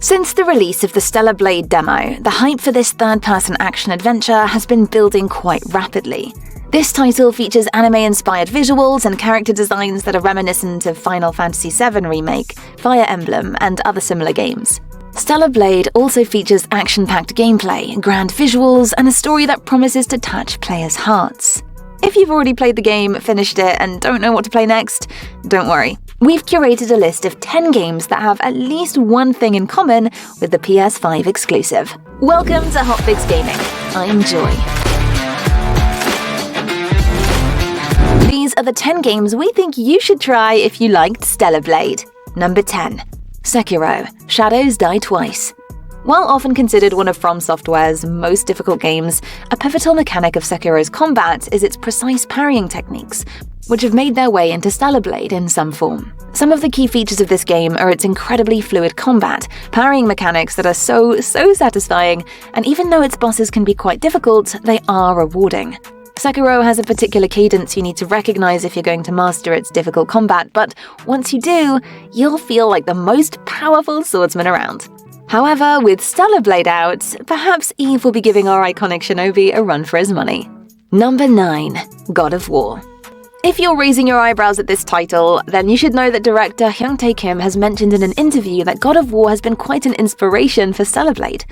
Since the release of the Stellar Blade demo, the hype for this third-person action-adventure has been building quite rapidly. This title features anime-inspired visuals and character designs that are reminiscent of Final Fantasy VII Remake, Fire Emblem, and other similar games. Stellar Blade also features action-packed gameplay, grand visuals, and a story that promises to touch players' hearts. If you've already played the game, finished it, and don't know what to play next, don't worry. We've curated a list of 10 games that have at least one thing in common with the PS5 exclusive. Welcome to HotFix Gaming. I'm Joy. These are the 10 games we think you should try if you liked Stellar Blade. Number 10. Sekiro: Shadows Die Twice. While often considered one of From Software's most difficult games, a pivotal mechanic of Sekiro's combat is its precise parrying techniques, which have made their way into Stellar Blade in some form. Some of the key features of this game are its incredibly fluid combat, parrying mechanics that are so satisfying, and even though its bosses can be quite difficult, they are rewarding. Sekiro has a particular cadence you need to recognize if you're going to master its difficult combat, but once you do, you'll feel like the most powerful swordsman around. However, with Stellar Blade out, perhaps Eve will be giving our iconic shinobi a run for his money. Number 9. God of War. If you're raising your eyebrows at this title, then you should know that director Hyung-tae Kim has mentioned in an interview that God of War has been quite an inspiration for Stellar Blade.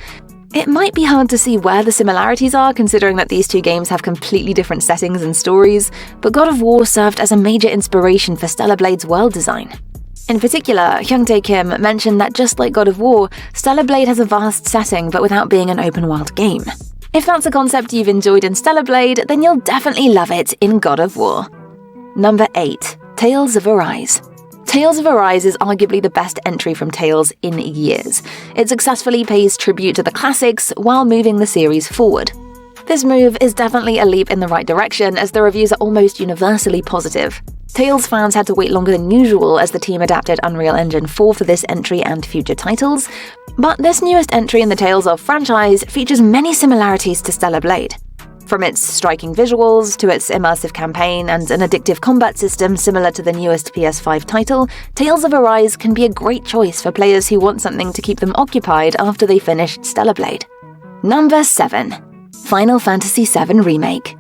It might be hard to see where the similarities are, considering that these two games have completely different settings and stories, but God of War served as a major inspiration for Stellar Blade's world design. In particular, Hyung-tae Kim mentioned that just like God of War, Stellar Blade has a vast setting but without being an open-world game. If that's a concept you've enjoyed in Stellar Blade, then you'll definitely love it in God of War. Number 8. Tales of Arise. Tales of Arise is arguably the best entry from Tales in years. It successfully pays tribute to the classics while moving the series forward. This move is definitely a leap in the right direction, as the reviews are almost universally positive. Tales fans had to wait longer than usual as the team adapted Unreal Engine 4 for this entry and future titles, but this newest entry in the Tales of franchise features many similarities to Stellar Blade. From its striking visuals to its immersive campaign and an addictive combat system similar to the newest PS5 title, Tales of Arise can be a great choice for players who want something to keep them occupied after they finished Stellar Blade. Number 7. Final Fantasy VII Remake.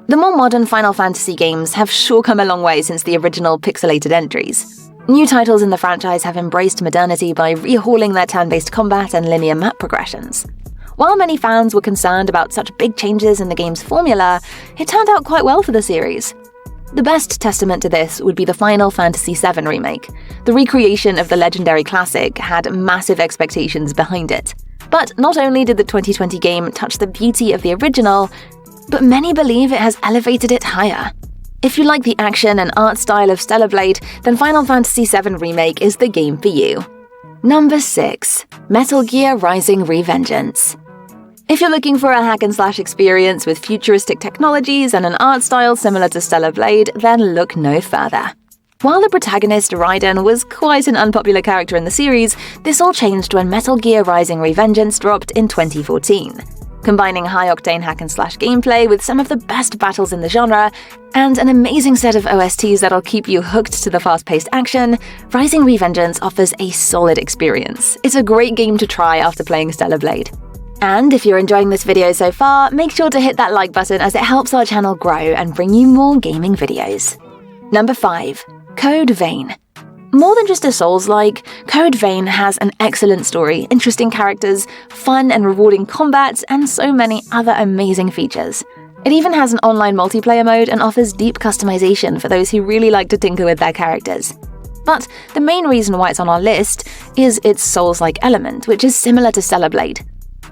The more modern Final Fantasy games have sure come a long way since the original pixelated entries. New titles in the franchise have embraced modernity by rehauling their turn-based combat and linear map progressions. While many fans were concerned about such big changes in the game's formula, it turned out quite well for the series. The best testament to this would be the Final Fantasy VII Remake. The recreation of the legendary classic had massive expectations behind it. But not only did the 2020 game touch the beauty of the original, but many believe it has elevated it higher. If you like the action and art style of Stellar Blade, then Final Fantasy VII Remake is the game for you. Number 6. Metal Gear Rising: Revengeance. If you're looking for a hack-and-slash experience with futuristic technologies and an art style similar to Stellar Blade, then look no further. While the protagonist, Raiden, was quite an unpopular character in the series, this all changed when Metal Gear Rising: Revengeance dropped in 2014. Combining high-octane hack-and-slash gameplay with some of the best battles in the genre, and an amazing set of OSTs that'll keep you hooked to the fast-paced action, Rising: Revengeance offers a solid experience. It's a great game to try after playing Stellar Blade. And if you're enjoying this video so far, make sure to hit that like button as it helps our channel grow and bring you more gaming videos. Number 5. Code Vein. More than just a Souls-like, Code Vein has an excellent story, interesting characters, fun and rewarding combat, and so many other amazing features. It even has an online multiplayer mode and offers deep customization for those who really like to tinker with their characters. But the main reason why it's on our list is its Souls-like element, which is similar to Stellar Blade.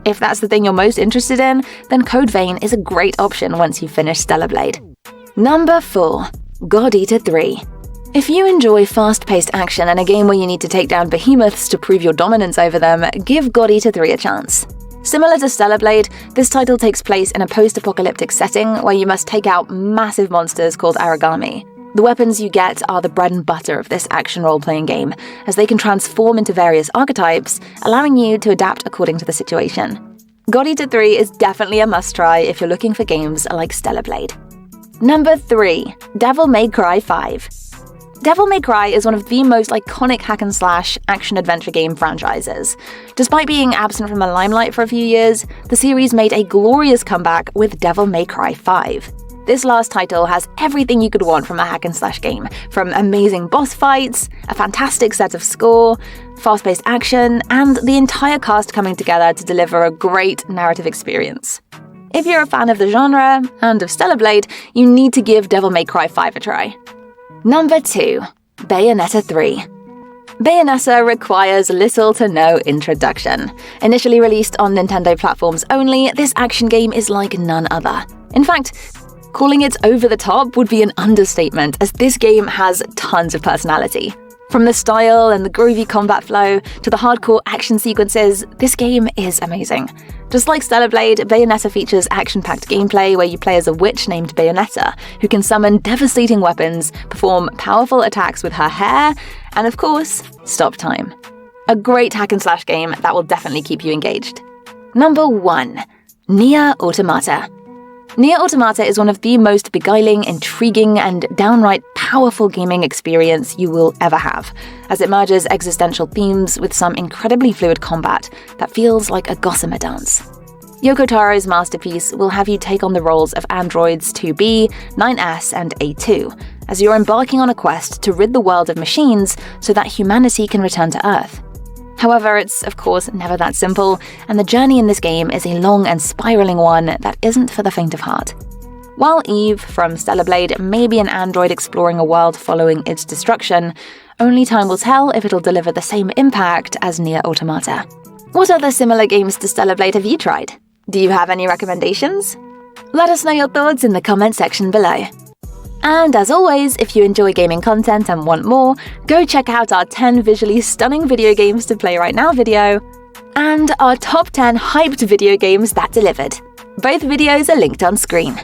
If that's the thing you're most interested in, then Code Vein is a great option once you've finished Stellar Blade. Number 4. God Eater 3. If you enjoy fast-paced action and a game where you need to take down behemoths to prove your dominance over them, give God Eater 3 a chance. Similar to Stellar Blade, this title takes place in a post-apocalyptic setting where you must take out massive monsters called Aragami. The weapons you get are the bread and butter of this action role-playing game, as they can transform into various archetypes, allowing you to adapt according to the situation. God Eater 3 is definitely a must-try if you're looking for games like Stellar Blade. Number 3. Devil May Cry 5. Devil May Cry is one of the most iconic hack-and-slash action-adventure game franchises. Despite being absent from the limelight for a few years, the series made a glorious comeback with Devil May Cry 5. This last title has everything you could want from a hack-and-slash game, from amazing boss fights, a fantastic set of score, fast-paced action, and the entire cast coming together to deliver a great narrative experience. If you're a fan of the genre, and of Stellar Blade, you need to give Devil May Cry 5 a try. Number 2. Bayonetta 3. Bayonetta requires little to no introduction. Initially released on Nintendo platforms only, this action game is like none other. In fact, calling it over the top would be an understatement, as this game has tons of personality. From the style and the groovy combat flow to the hardcore action sequences, this game is amazing. Just like Stellar Blade, Bayonetta features action-packed gameplay where you play as a witch named Bayonetta, who can summon devastating weapons, perform powerful attacks with her hair, and of course, stop time. A great hack-and-slash game that will definitely keep you engaged. Number 1. Nier Automata. Nier Automata is one of the most beguiling, intriguing, and downright powerful gaming experience you will ever have, as it merges existential themes with some incredibly fluid combat that feels like a gossamer dance. Yoko Taro's masterpiece will have you take on the roles of androids 2B, 9S, and A2, as you're embarking on a quest to rid the world of machines so that humanity can return to Earth. However, it's of course never that simple, and the journey in this game is a long and spiraling one that isn't for the faint of heart. While Eve from Stellar Blade may be an android exploring a world following its destruction, only time will tell if it'll deliver the same impact as Nier Automata. What other similar games to Stellar Blade have you tried? Do you have any recommendations? Let us know your thoughts in the comment section below. And as always, if you enjoy gaming content and want more, go check out our 10 visually stunning video games to play right now video, and our top 10 hyped video games that delivered. Both videos are linked on screen.